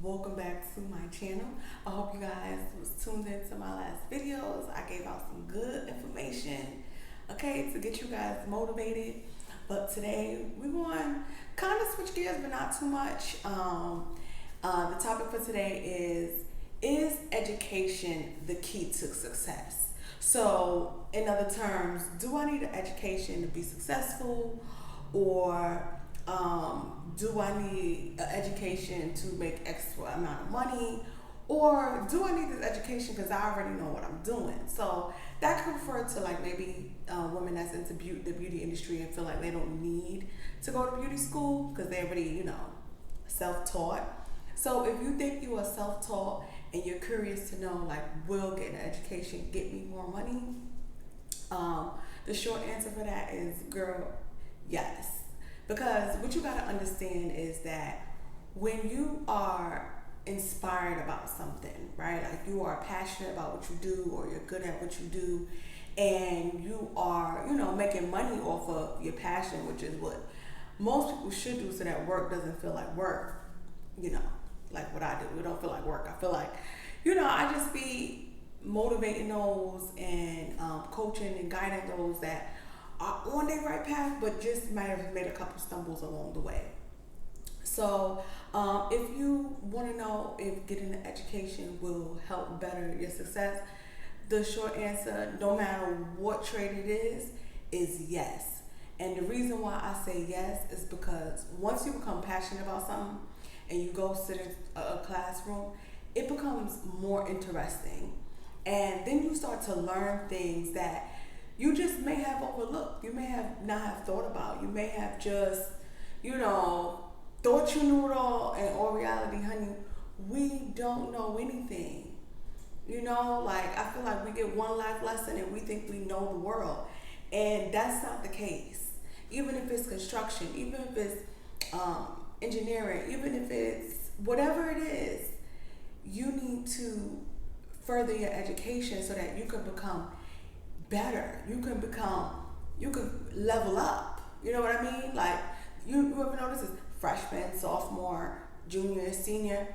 Welcome back to my channel. I hope you guys was tuned into my last videos. I gave out some good information, okay, to get you guys motivated. But today we're going to kind of switch gears, but not too much. The topic for today is education the key to success? So, in other terms, do I need an education to be successful, or do I need an education to make extra amount of money, or do I need this education because I already know what I'm doing? So that could refer to like maybe women that's into the beauty industry and feel like they don't need to go to beauty school because they already self-taught. So if you think you are self-taught and you're curious to know like, will getting an education get me more money? The short answer for that is, girl, yes. Because what you gotta understand is that when you are inspired about something, right? Like you are passionate about what you do, or you're good at what you do, and you are, making money off of your passion, which is what most people should do so that work doesn't feel like work, you know, like what I do. It don't feel like work. I feel like, I just be motivating those and coaching and guiding those that are on their right path, but just might have made a couple stumbles along the way. So, if you want to know if getting an education will help better your success, the short answer, no matter what trade it is yes. And the reason why I say yes is because once you become passionate about something and you go sit in a classroom, it becomes more interesting. And then you start to learn things that you just may have overlooked. You may have not have thought about. You may have just, thought you knew it all, and all reality, honey, we don't know anything. Like I feel like we get one life lesson and we think we know the world. And that's not the case. Even if it's construction, even if it's engineering, even if it's whatever it is, you need to further your education so that you can become better. You can level up. You know what I mean? Like, you ever notice this? Freshman, sophomore, junior, senior.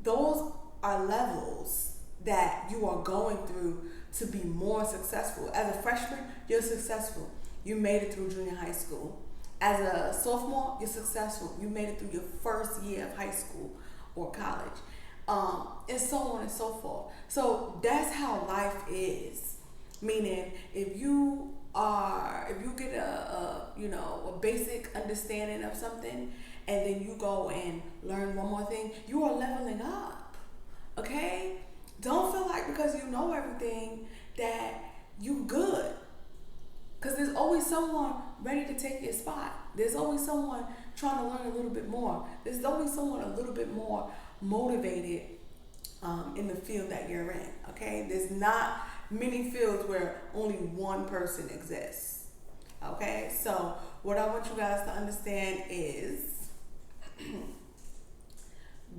Those are levels that you are going through to be more successful. As a freshman, you're successful. You made it through junior high school. As a sophomore, you're successful. You made it through your first year of high school or college. And so on and so forth. So that's how life is. Meaning, if you get a basic understanding of something, and then you go and learn one more thing, you are leveling up. Okay? Don't feel like because you know everything that you good. Because there's always someone ready to take your spot. There's always someone trying to learn a little bit more. There's always someone a little bit more motivated in the field that you're in. Okay? There's not many fields where only one person exists. Okay? So what I want you guys to understand is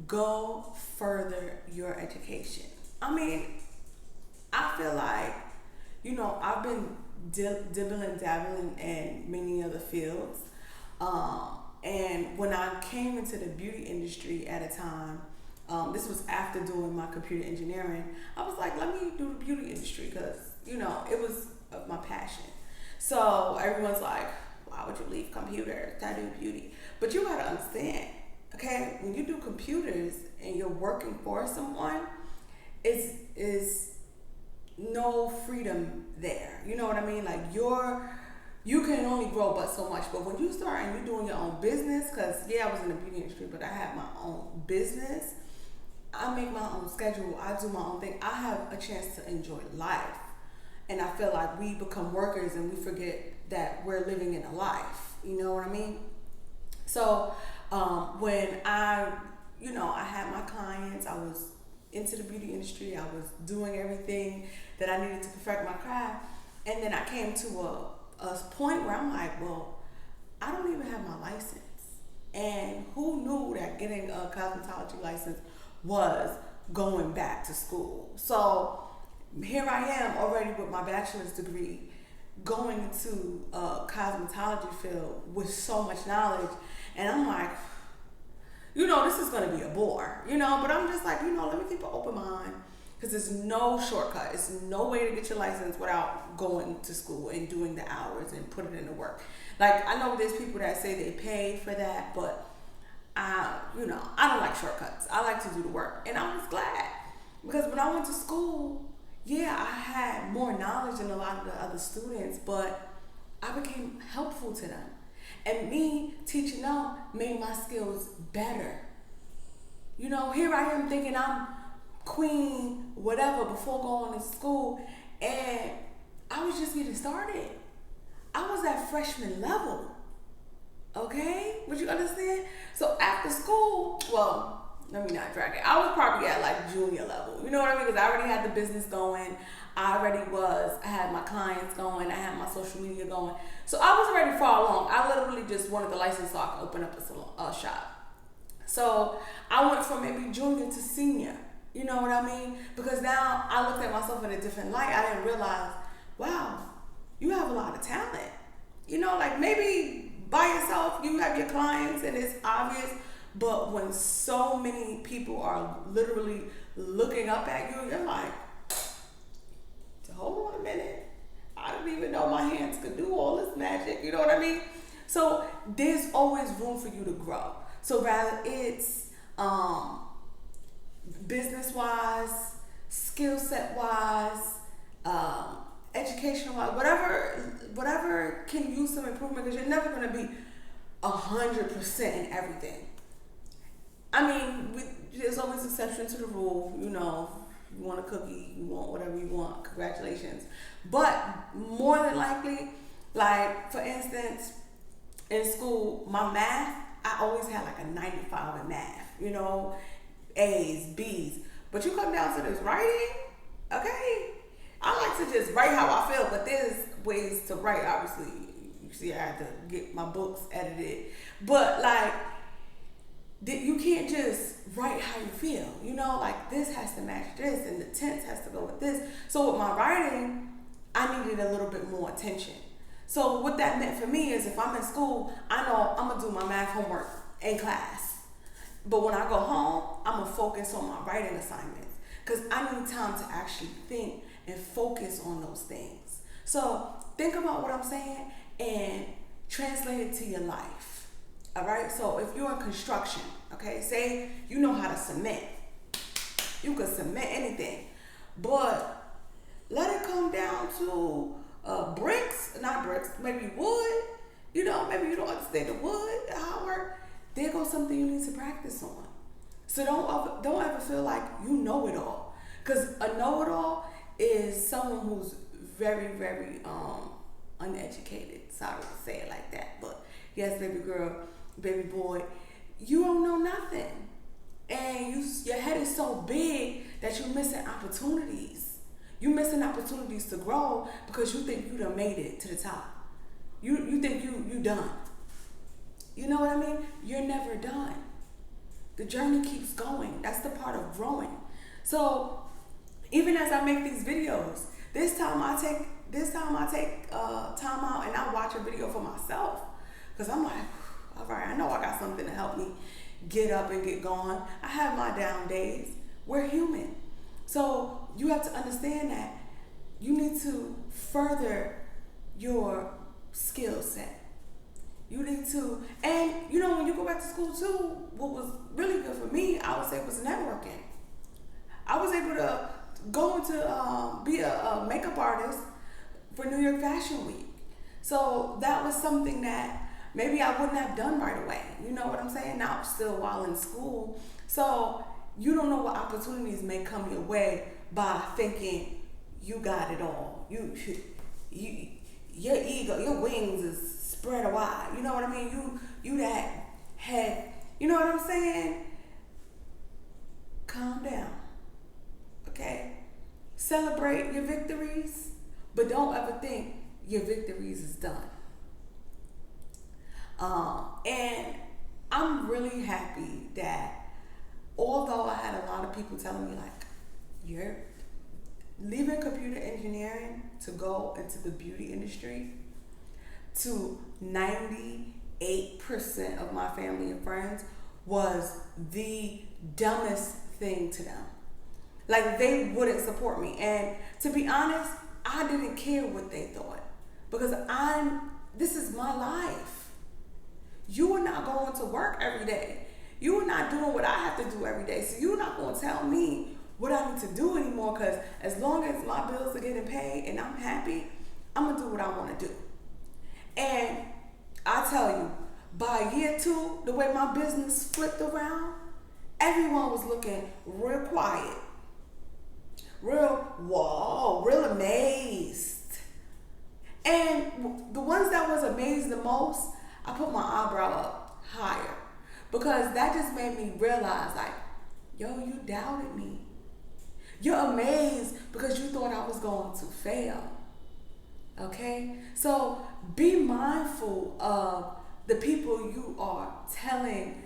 go further your education. I mean, I feel like, I've been dibbling, dabbling in many other fields. And when I came into the beauty industry at a time, this was after doing my computer engineering, I was like, let me do the beauty industry because, it was of my passion. So everyone's like, why would you leave computers to do beauty? But you gotta understand, okay, when you do computers and you're working for someone, is no freedom there. You know what I mean? Like you can only grow but so much. But when you start and you're doing your own business, because I was in the beauty industry, but I have my own business. I make my own schedule. I do my own thing. I have a chance to enjoy life. And I feel like we become workers and we forget that we're living in a life. You know what I mean? So when I had my clients, I was into the beauty industry. I was doing everything that I needed to perfect my craft. And then I came to a point where I'm like, well, I don't even have my license. And who knew that getting a cosmetology license was going back to school? So here I am already with my bachelor's degree, going to a cosmetology field with so much knowledge. And I'm like, this is going to be a bore, but I'm just like, let me keep an open mind, because there's no shortcut. It's no way to get your license without going to school and doing the hours and putting in the work. Like, I know there's people that say they pay for that, but I don't like shortcuts. I like to do the work. And I was glad, because when I went to school, yeah, I had more knowledge than a lot of the other students, but I became helpful to them. And me teaching them made my skills better. Here I am thinking I'm queen, whatever, before going to school, and I was just getting started. I was at freshman level. Okay? Would you understand? So after school, well, let me not drag it. I was probably at like junior level. You know what I mean? Because I already had the business going. I had my clients going. I had my social media going. So I was already far along. I literally just wanted the license so I could open up a shop. So I went from maybe junior to senior. You know what I mean? Because now I looked at myself in a different light. I didn't realize, wow, you have a lot of talent. Like maybe by yourself, you have your clients and it's obvious. But when so many people are literally looking up at you, you're like, hold on a minute. I didn't even know my hands could do all this magic. You know what I mean? So there's always room for you to grow. So rather it's business-wise, skill set-wise, education-wise, whatever can use some improvement, because you're never going to be 100% in everything. I mean, there's always exceptions to the rule. You want a cookie, you want whatever you want, congratulations. But more than likely, like for instance, in school, my math, I always had like a 95 in math, A's, B's. But you come down to this writing, okay? I like to just write how I feel, but there's ways to write, obviously. You see, I had to get my books edited. But like, you can't just write how you feel, like this has to match this and the tense has to go with this. So with my writing, I needed a little bit more attention. So what that meant for me is if I'm in school, I know I'm gonna do my math homework in class. But when I go home, I'm gonna focus on my writing assignments, because I need time to actually think and focus on those things. So think about what I'm saying and translate it to your life. All right, so if you're in construction, okay, say you know how to cement. You can cement anything, but let it come down to not bricks, maybe wood. Maybe you don't understand the wood, how it works. There goes something you need to practice on. So don't ever feel like you know it all, because a know-it-all is someone who's very, very uneducated. Sorry to say it like that, but yes, baby girl, baby boy, you don't know nothing, and your head is so big that you're missing opportunities. You're missing opportunities to grow because you think you done made it to the top. You think you done. You know what I mean? You're never done. The journey keeps going. That's the part of growing. So even as I make these videos, this time I take time out and I watch a video for myself, because I'm like, all right, I know I got something to help me get up and get going. I have my down days. We're human. So you have to understand that you need to further your skill set. You need to, and when you go back to school too, what was really good for me, I would say, was networking. I was able to go into be a makeup artist for New York Fashion Week. So that was something that maybe I wouldn't have done right away. You know what I'm saying? Now I'm still while in school. So you don't know what opportunities may come your way by thinking you got it all. Your ego, your wings is spread wide. You know what I mean? You that head. You know what I'm saying? Calm down. Okay? Celebrate your victories, but don't ever think your victories is done. And I'm really happy that although I had a lot of people telling me like, you're leaving computer engineering to go into the beauty industry, to 98% of my family and friends was the dumbest thing to them. Like, they wouldn't support me. And to be honest, I didn't care what they thought, because this is my life. You are not going to work every day. You are not doing what I have to do every day. So you're not going to tell me what I need to do anymore, because as long as my bills are getting paid and I'm happy, I'm going to do what I want to do. And I tell you, by year 2, the way my business flipped around, everyone was looking real quiet. Real amazed. And the ones that was amazed the most, I put my eyebrow up higher, because that just made me realize, like, yo, you doubted me. You're amazed because you thought I was going to fail. Okay? So be mindful of the people you are telling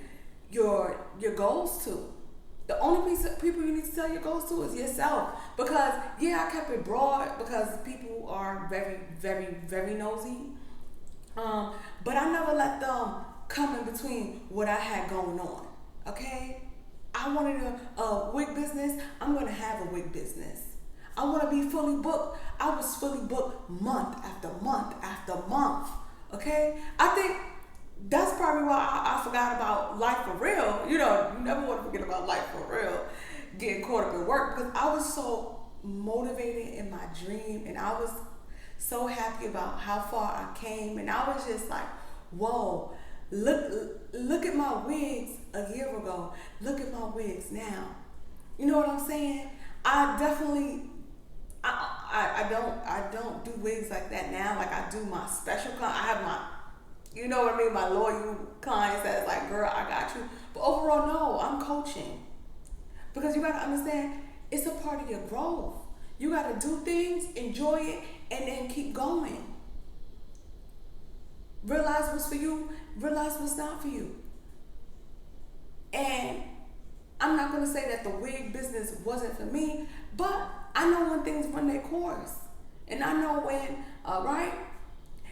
your goals to. The only people you need to tell your goals to is yourself. Because, yeah, I kept it broad because people are very, very, very nosy. But I never let them come in between what I had going on. Okay? I wanted a wig business. I'm going to have a wig business. I want to be fully booked. I was fully booked month after month after month. Okay? I think that's probably why I forgot about life for real. You know, you never want to forget about life for real. Getting caught up in work, because I was so motivated in my dream, and I was so happy about how far I came, and I was just like, whoa, look at my wigs a year ago. Look at my wigs now. You know what I'm saying? I definitely, I don't do wigs like that now. Like, I do my special I have my, you know what I mean, my loyal clients that's like, girl, I got you. But overall, no, I'm coaching. Because you got to understand, it's a part of your growth. You got to do things, enjoy it, and then keep going. Realize what's for you, realize what's not for you. And I'm not going to say that the wig business wasn't for me, but I know when things run their course. And I know when, right,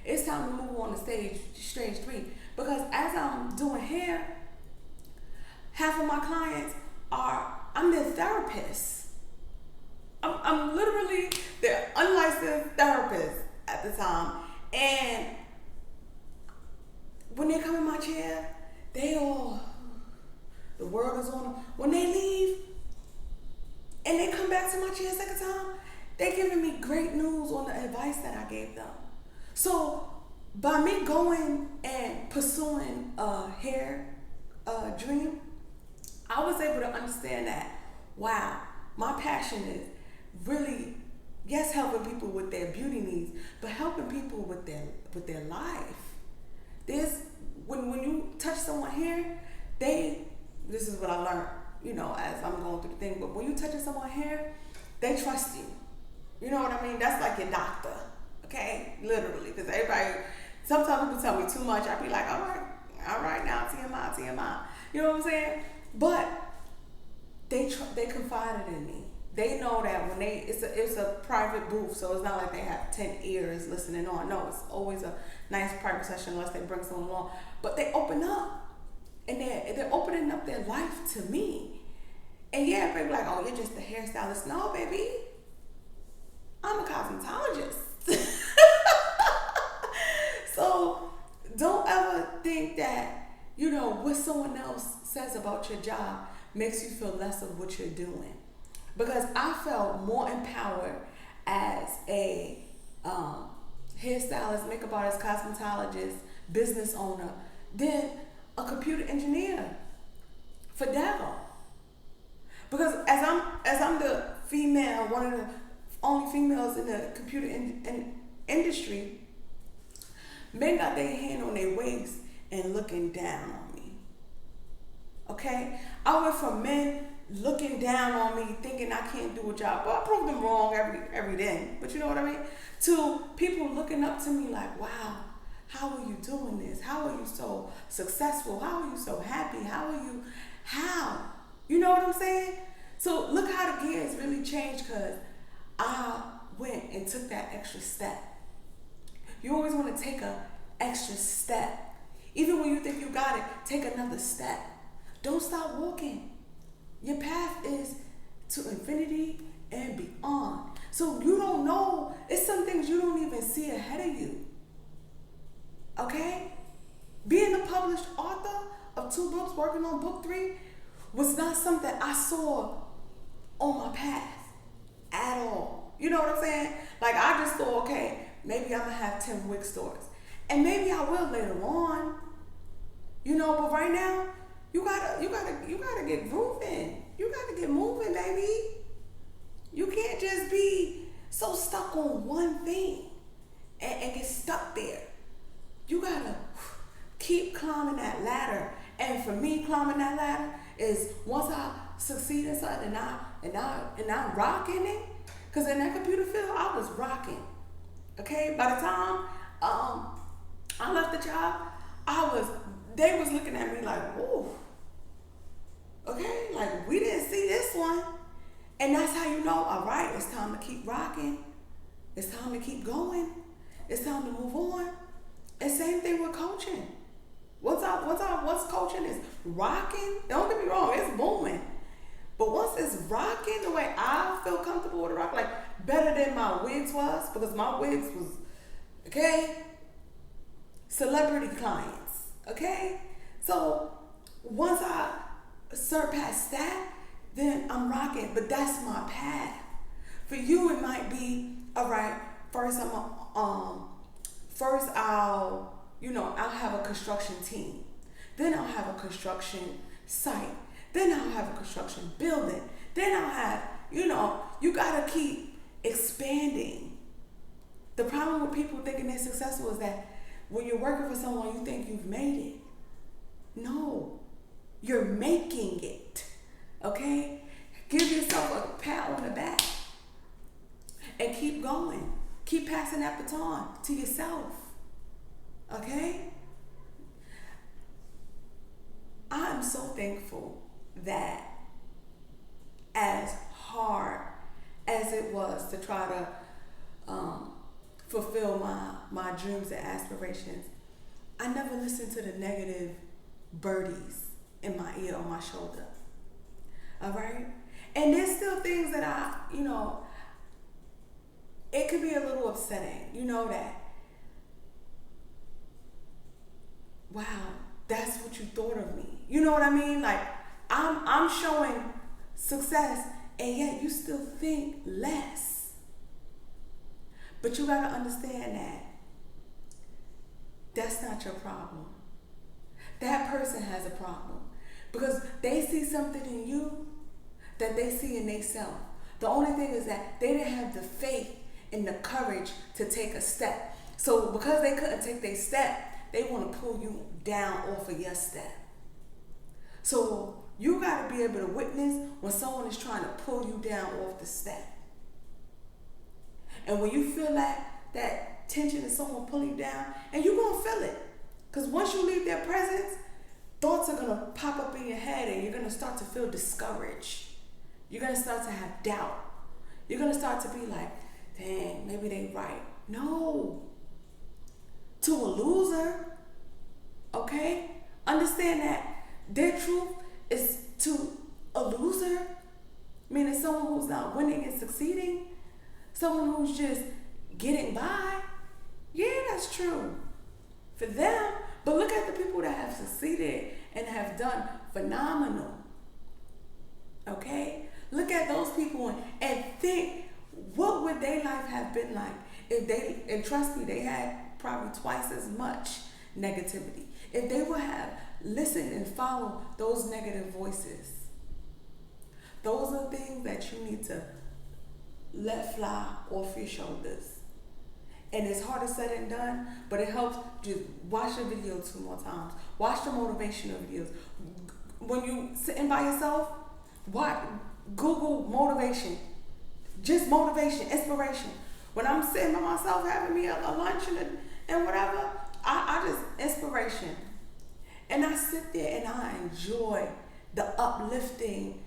it's time to move on to stage 3. Because as I'm doing hair, half of my clients I'm their therapist. I'm literally their unlicensed therapist at the time. And when they come in my chair, the world is on them. When they leave and they come back to my chair a second time, they're giving me great news on the advice that I gave them. So by me going and pursuing a hair dream, I was able to understand that, wow, my passion is really, yes, helping people with their beauty needs, but helping people with their life. When you touch someone here, this is what I learned, you know, as I'm going through the thing, but when you touch someone here, they trust you. You know what I mean? That's like your doctor, okay? Literally, because sometimes people tell me too much, I be like, all right, now, TMI. You know what I'm saying? But they confided in me. They know that when it's a private booth, so it's not like they have 10 ears listening on. No, it's always a nice private session unless they bring someone along. But they open up, and they're opening up their life to me. And yeah, they be like, oh, you're just a hairstylist. No, baby, I'm a cosmetologist. So don't ever think that, you know, what someone else says about your job makes you feel less of what you're doing. Because I felt more empowered as a hairstylist, makeup artist, cosmetologist, business owner than a computer engineer for Dell. Because as I'm the female, one of the only females in the computer industry, men got their hand on their waist and looking down on me. Okay? I went from men looking down on me, thinking I can't do a job. Well, I proved them wrong every day, but you know what I mean? To people looking up to me like, wow, how are you doing this? How are you so successful? How are you so happy? How? You know what I'm saying? So look how the gears really changed, because I went and took that extra step. You always want to take an extra step. Even when you think you got it, take another step. Don't stop walking. Your path is to infinity and beyond. So you don't know. It's some things you don't even see ahead of you. Okay? Being a published author of 2 books, working on book 3, was not something I saw on my path at all. You know what I'm saying? Like, I just thought, okay, maybe I'm gonna have 10 wig stores. And maybe I will later on. You know, but right now, you gotta get moving. You gotta get moving, baby. You can't just be so stuck on one thing and get stuck there. You gotta keep climbing that ladder. And for me, climbing that ladder is once I succeed in something and I rock in it, because in that computer field, I was rocking. Okay? By the time I left the job, they was looking at me like, whoa. Okay? Like, we didn't see this one. And that's how you know, all right, it's time to keep rocking. It's time to keep going. It's time to move on. And same thing with coaching. Once coaching is rocking, don't get me wrong, it's booming. But once it's rocking the way I feel comfortable with the rock, like better than my wigs was, because my wigs was, okay, celebrity clients, okay? So once I surpass that, then I'm rocking, but that's my path. For you, it might be, all right, first I'll have a construction team. Then I'll have a construction site. Then I'll have a construction building. Then I'll have, you gotta keep expanding. The problem with people thinking they're successful is that when you're working for someone, you think you've made it. No, you're making it. Okay? Give yourself a pat on the back and keep going. Keep passing that baton to yourself. Okay? I'm so thankful that as hard as it was to try to fulfill my dreams and aspirations, I never listened to the negative birdies in my ear or my shoulder. All right? And there's still things that it could be a little upsetting, that, wow, that's what you thought of me. You know what I mean? Like, I'm showing success, and yet you still think less. But you gotta understand that that's not your problem. That person has a problem because they see something in you that they see in themselves. The only thing is that they didn't have the faith and the courage to take a step. So because they couldn't take their step, they want to pull you down off of your step. So you got to be able to witness when someone is trying to pull you down off the step. And when you feel that tension and someone pull you down, and you're going to feel it. Because once you leave their presence, thoughts are going to pop up in your head and you're going to start to feel discouraged. You're going to start to have doubt. You're going to start to be like, dang, maybe they right. No. To a loser, okay? Understand that their truth is to a loser, meaning someone who's not winning and succeeding, someone who's just getting by. Yeah, that's true for them. But look at the people that have succeeded and have done phenomenal. Okay? Look at those people and think, what would their life have been like if they, and trust me, they had probably twice as much negativity. If they would have listened and followed those negative voices. Those are things that you need to let fly off your shoulders. And it's harder said than done, but it helps. Just watch the video 2 more times. Watch the motivational videos. When you sitting by yourself, Google motivation. Just motivation, inspiration. When I'm sitting by myself having me a lunch and whatever, I just inspiration. And I sit there and I enjoy the uplifting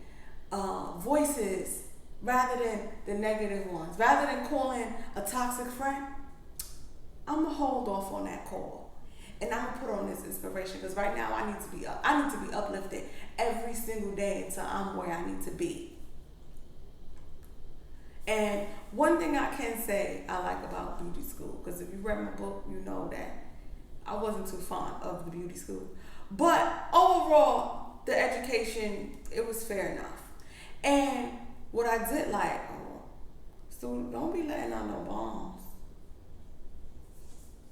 voices rather than the negative ones. Rather than calling a toxic friend, I'm going to hold off on that call. And I'm gonna put on this inspiration because right now I need to be uplifted every single day until I'm where I need to be. And one thing I can say I like about beauty school, because if you read my book, you know that I wasn't too fond of the beauty school. But overall, the education, it was fair enough. And what I did like, student, don't be letting out no bombs.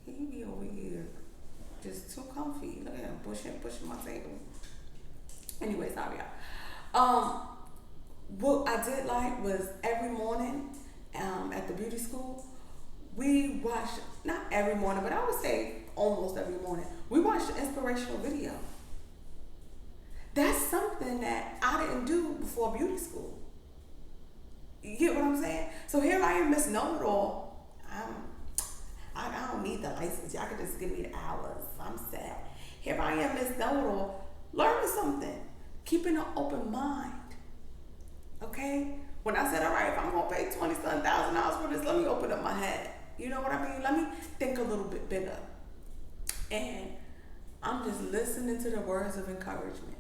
He be over here just too comfy. Look at him pushing my table. Anyway, sorry y'all. What I did like was every morning at the beauty school, we watched, not every morning, but I would say almost every morning, we watched an inspirational video. That's something that I didn't do before beauty school. You get what I'm saying? So here I am, Miss Know-It-All. I don't need the license. Y'all can just give me the hours. I'm set. Here I am, Miss Know-It-All, learning something, keeping an open mind. Okay? When I said, all right, if I'm gonna pay $27,000 for this, let me open up my head. You know what I mean? Let me think a little bit bigger. And I'm just listening to the words of encouragement.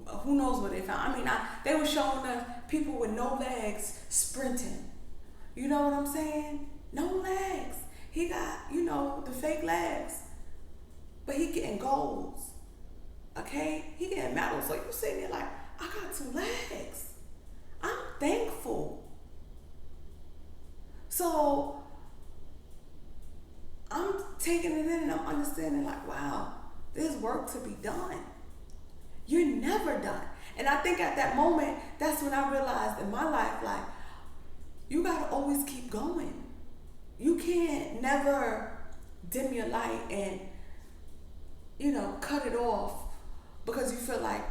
Who knows what they found? I mean, they were showing us people with no legs sprinting. You know what I'm saying? No legs. He got, the fake legs. But he getting golds. Okay? He getting medals. So you sitting there like, I got 2 legs. I'm thankful. So I'm taking it in and I'm understanding like, wow, there's work to be done. You're never done. And I think at that moment, that's when I realized in my life, like, you gotta always keep going. You can't never dim your light and, cut it off because you feel like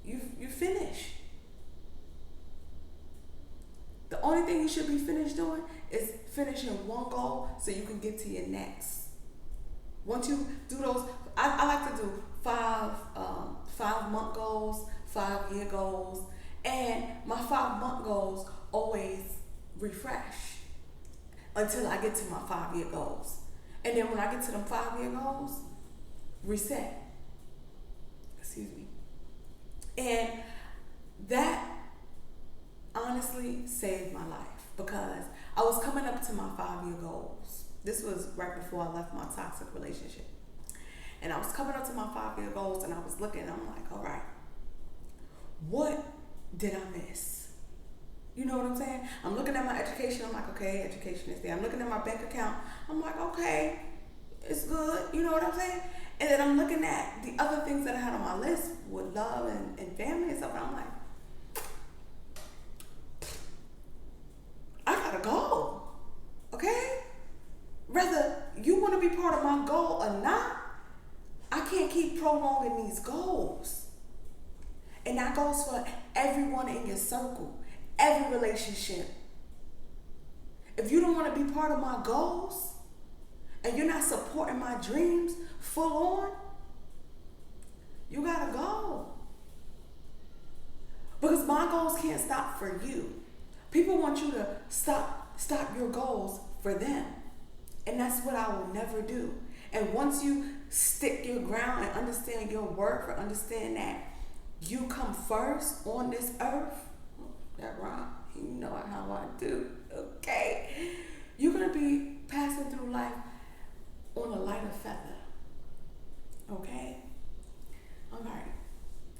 you finished. The only thing you should be finished doing is finishing one goal so you can get to your next. Once you do those, I like to do 5-month goals, 5-year goals, and my 5-month goals always refresh until I get to my 5-year goals. And then when I get to them 5-year goals, reset. Excuse me. And that honestly saved my life because I was coming up to my 5-year goals. This was right before I left my toxic relationship. And I was coming up to my 5-year goals and I was looking and I'm like, all right, what did I miss? You know what I'm saying? I'm looking at my education. I'm like, okay, education is there. I'm looking at my bank account. I'm like, okay, it's good. You know what I'm saying? And then I'm looking at the other things that I had on my list with love and family and stuff. And I'm like, I gotta go. Okay? Whether you want to be part of my goal or not, I can't keep prolonging these goals. And that goes for everyone in your circle, every relationship. If you don't want to be part of my goals and you're not supporting my dreams full on, you gotta go. Because my goals can't stop for you. People want you to stop your goals for them. And that's what I will never do. And once you stick your ground and understand your worth, or understand that you come first on this earth, that rhyme, you know how I do, okay? You're going to be passing through life on a lighter feather, okay? All right.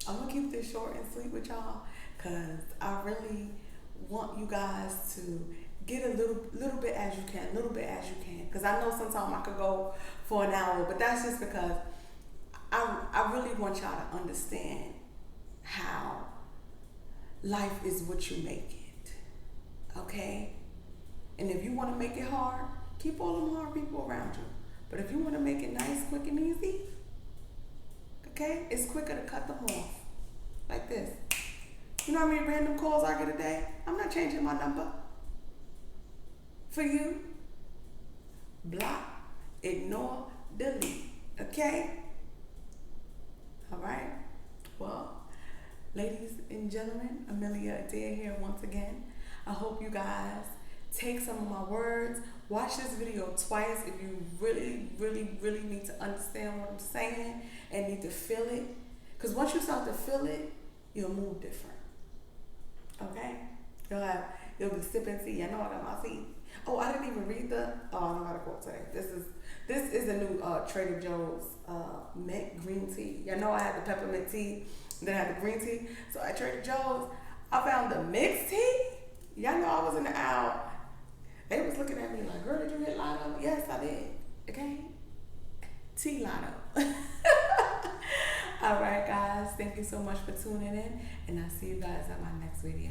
I'm going to keep this short and sweet with y'all because I really want you guys to get a little bit as you can, because I know sometimes I could go for an hour, but that's just because I really want y'all to understand how life is what you make it, okay? And if you want to make it hard, keep all them hard people around you. But if you want to make it nice, quick, and easy, okay, it's quicker to cut them off like this. You know how many random calls I get a day? I'm not changing my number. For you, block, ignore, delete, okay? All right. Well, ladies and gentlemen, Amelia Adair here once again. I hope you guys take some of my words, watch this video twice if you really need to understand what I'm saying and need to feel it. Because once you start to feel it, you'll move different. Okay? You'll be sipping tea. I know I got my tea. Oh, I didn't even read I don't got a quote today. This is a new Trader Joe's mint green tea. Y'all know I had the peppermint tea, then I had the green tea. So at Trader Joe's, I found the mixed tea. Y'all know I was in the aisle. They was looking at me like, girl, did you hit Lotto? Yes, I did. Okay? Tea Lotto. All right, guys. Thank you so much for tuning in. And I'll see you guys at my next video.